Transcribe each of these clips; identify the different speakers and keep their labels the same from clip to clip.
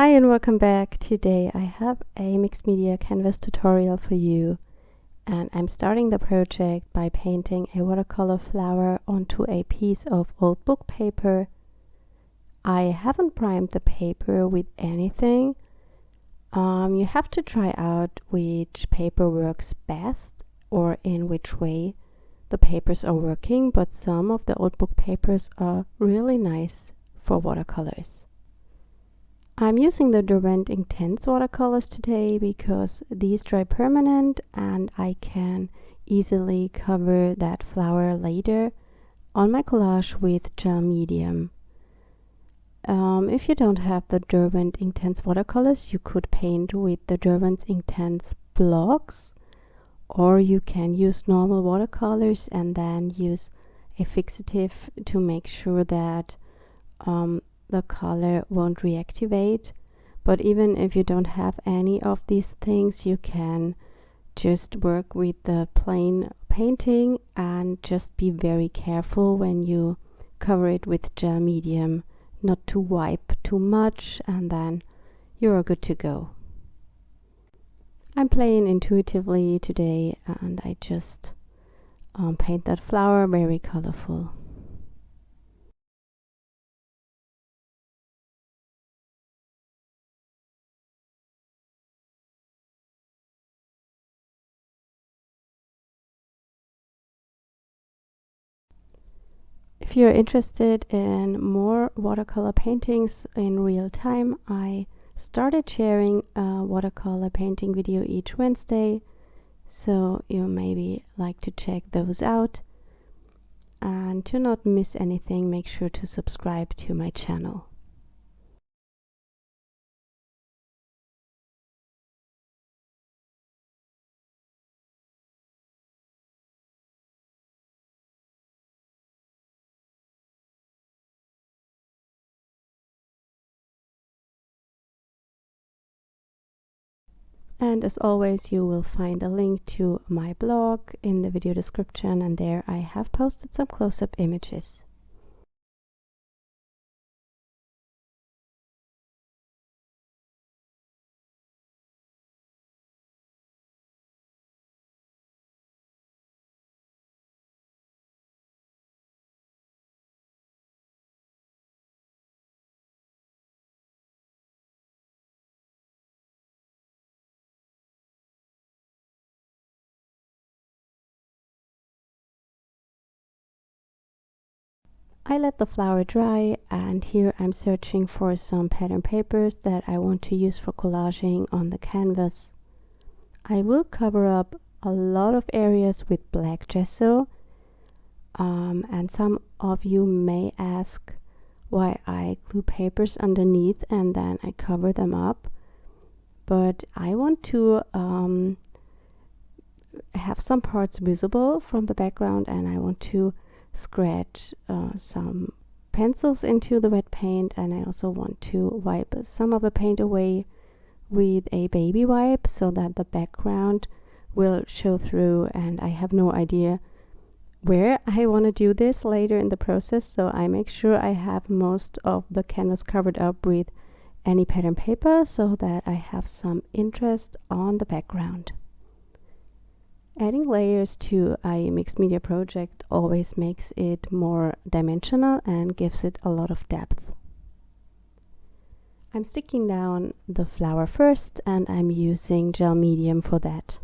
Speaker 1: Hi and welcome back. Today I have a mixed media canvas tutorial for you, and I'm starting the project by painting a watercolor flower onto a piece of old book paper. I haven't primed the paper with anything. You have to try out which paper works best or in which way the papers are working, but some of the old book papers are really nice for watercolors. I'm using the Derwent Intense watercolors today because these dry permanent and I can easily cover that flower later on my collage with gel medium. If you don't have the Derwent Intense watercolors, you could paint with the Derwent Intense blocks, or you can use normal watercolors and then use a fixative to make sure that the color won't reactivate. But even if you don't have any of these things, you can just work with the plain painting and just be very careful when you cover it with gel medium not to wipe too much, and then you're good to go. I'm playing intuitively today and I just paint that flower very colorful. If you're interested in more watercolor paintings in real time, I started sharing a watercolor painting video each Wednesday, so you maybe like to check those out. And to not miss anything, make sure to subscribe to my channel. And as always, you will find a link to my blog in the video description, and there I have posted some close-up images. I let the flower dry, and here I'm searching for some pattern papers that I want to use for collaging on the canvas. I will cover up a lot of areas with black gesso, and some of you may ask why I glue papers underneath and then I cover them up. But I want to have some parts visible from the background, and I want to scratch some pencils into the wet paint, and I also want to wipe some of the paint away with a baby wipe so that the background will show through. And I have no idea where I want to do this later in the process, so I make sure I have most of the canvas covered up with any pattern paper so that I have some interest on the background. Adding layers to a mixed media project always makes it more dimensional and gives it a lot of depth. I'm sticking down the flower first, and I'm using gel medium for that.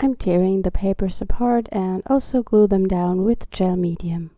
Speaker 1: I'm tearing the papers apart and also glue them down with gel medium.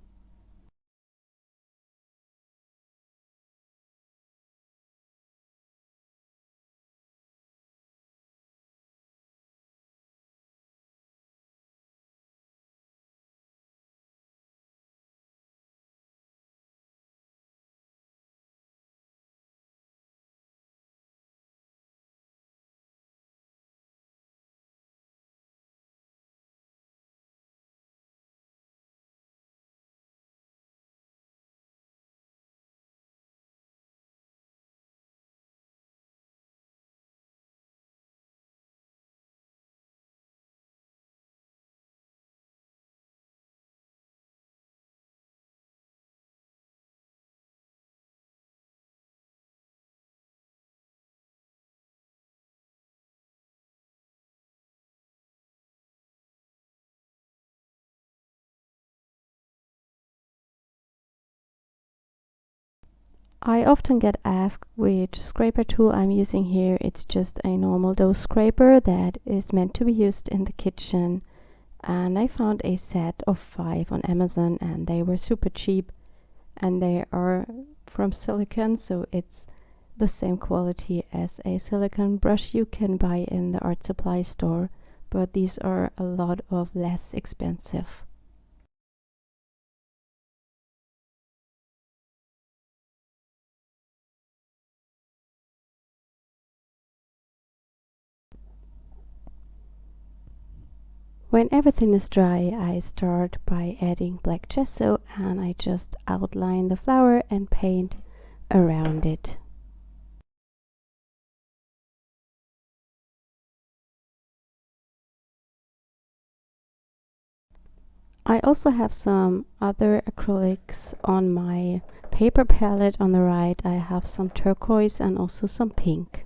Speaker 1: I often get asked which scraper tool I'm using here. It's just a normal dough scraper that is meant to be used in the kitchen. And I found a set of 5 on Amazon and they were super cheap. And they are from silicone, so it's the same quality as a silicone brush you can buy in the art supply store. But these are a lot of less expensive. When everything is dry, I start by adding black gesso and I just outline the flower and paint around it. I also have some other acrylics on my paper palette. On the right, I have some turquoise and also some pink.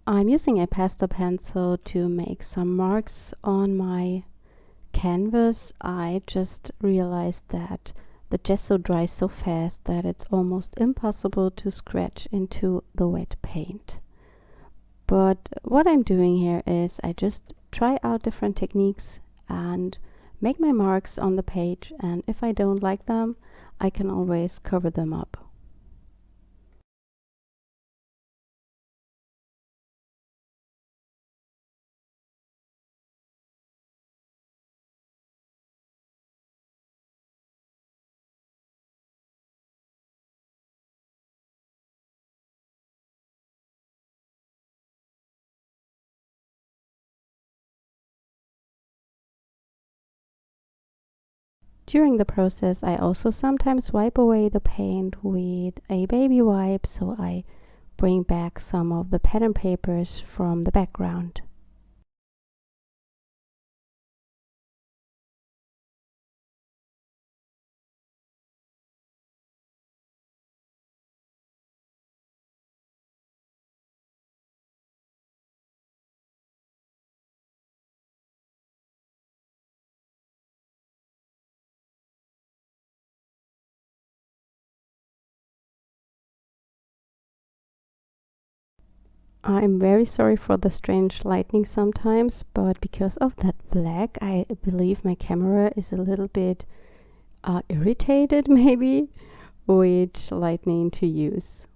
Speaker 1: I'm using a pastel pencil to make some marks on my canvas. I just realized that the gesso dries so fast that it's almost impossible to scratch into the wet paint. But what I'm doing here is I just try out different techniques and make my marks on the page, and if I don't like them, I can always cover them up. During the process, I also sometimes wipe away the paint with a baby wipe, so I bring back some of the pattern papers from the background. I'm very sorry for the strange lighting sometimes, but because of that black, I believe my camera is a little bit irritated maybe which lightning to use.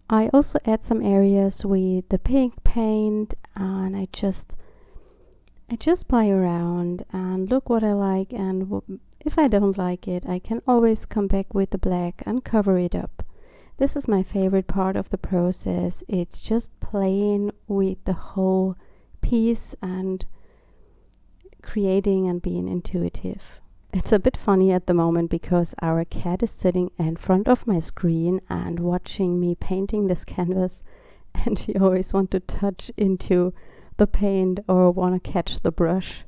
Speaker 1: I also add some areas with the pink paint and I just play around and look what I like, and if I don't like it, I can always come back with the black and cover it up. This is my favorite part of the process. It's just playing with the whole piece and creating and being intuitive. It's a bit funny at the moment because our cat is sitting in front of my screen and watching me painting this canvas, and she always wants to touch into the paint or want to catch the brush.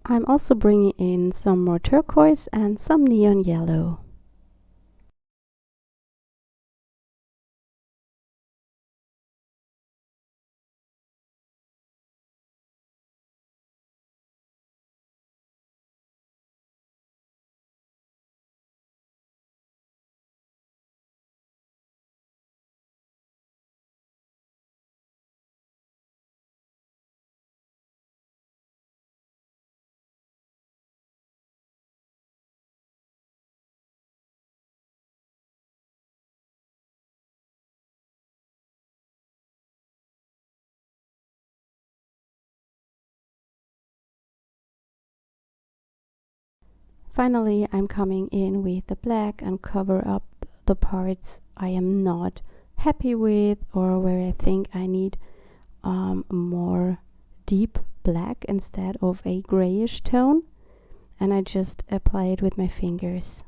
Speaker 1: I'm also bringing in some more turquoise and some neon yellow. Finally, I'm coming in with the black and cover up the parts I am not happy with, or where I think I need more deep black instead of a grayish tone, and I just apply it with my fingers.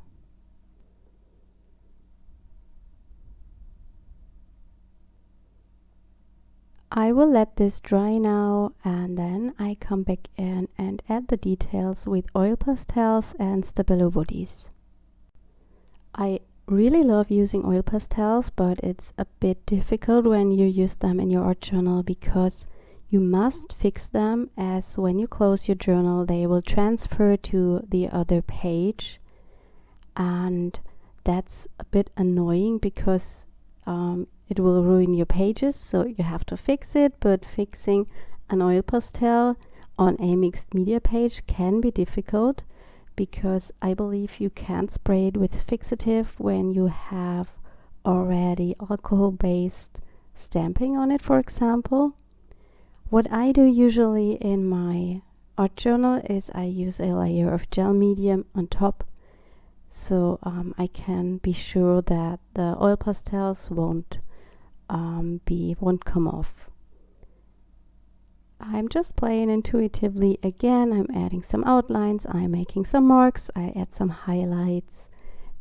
Speaker 1: I will let this dry now, and then I come back in and add the details with oil pastels and Stabilo Woodys. I really love using oil pastels, but it's a bit difficult when you use them in your art journal because you must fix them, as when you close your journal they will transfer to the other page, and that's a bit annoying because it will ruin your pages, so you have to fix it. But fixing an oil pastel on a mixed media page can be difficult, because I believe you can't spray it with fixative when you have already alcohol-based stamping on it, for example. What I do usually in my art journal is I use a layer of gel medium on top, so I can be sure that the oil pastels won't come off. I'm just playing intuitively again. I'm adding some outlines, I'm making some marks, I add some highlights,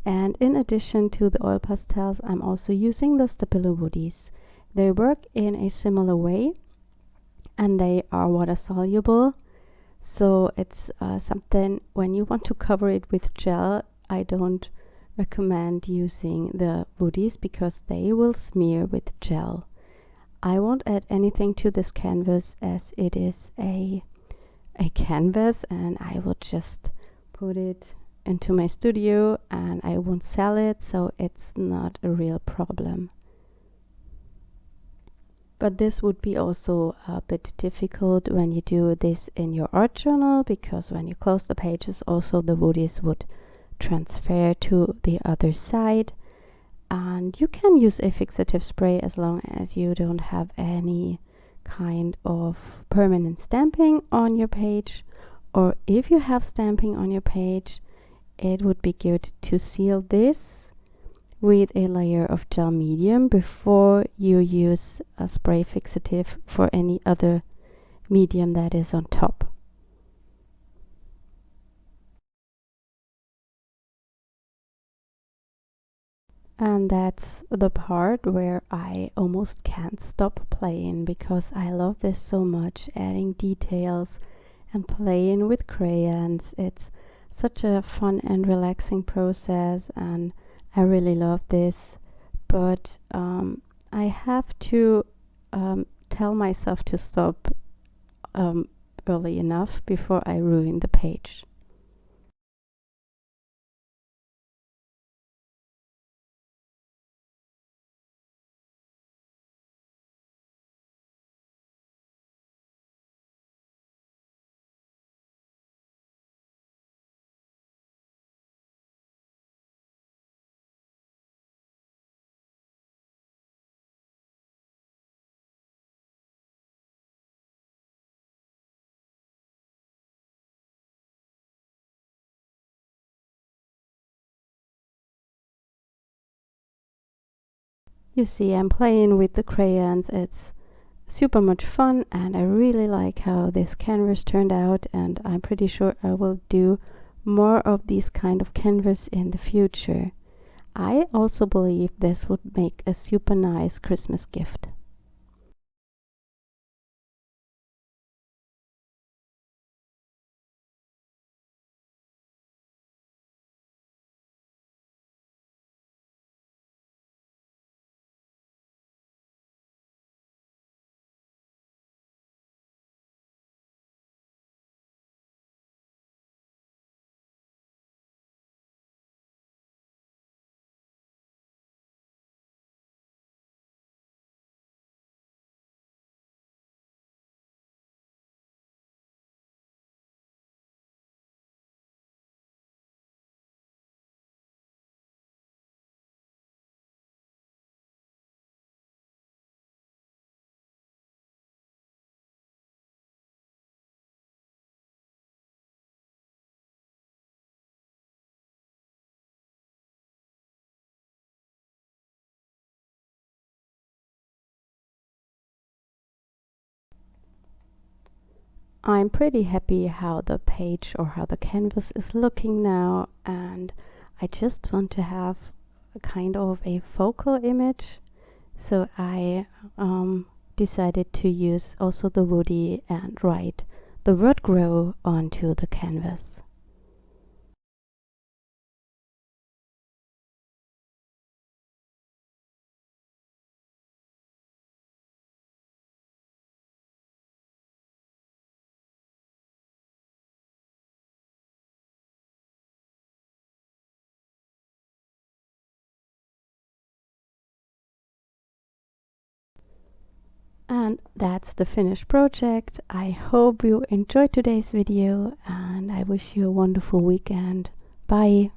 Speaker 1: and in addition to the oil pastels I'm also using the Stabilo Woodys. They work in a similar way and they are water soluble, so it's something when you want to cover it with gel. I don't recommend using the Woodys because they will smear with gel. I won't add anything to this canvas as it is a canvas, and I will just put it into my studio and I won't sell it, so it's not a real problem. But this would be also a bit difficult when you do this in your art journal, because when you close the pages also the Woodys would transfer to the other side. And you can use a fixative spray as long as you don't have any kind of permanent stamping on your page, or if you have stamping on your page, it would be good to seal this with a layer of gel medium before you use a spray fixative for any other medium that is on top. And that's the part where I almost can't stop playing, because I love this so much, adding details and playing with crayons. It's such a fun and relaxing process, and I really love this. But I have to tell myself to stop early enough before I ruin the page. You see, I'm playing with the crayons. It's super much fun, and I really like how this canvas turned out, and I'm pretty sure I will do more of these kind of canvas in the future. I also believe this would make a super nice Christmas gift. I'm pretty happy how the page or how the canvas is looking now, and I just want to have a kind of a focal image, so I decided to use also the woody and write the word grow onto the canvas. And that's the finished project. I hope you enjoyed today's video, and I wish you a wonderful weekend. Bye!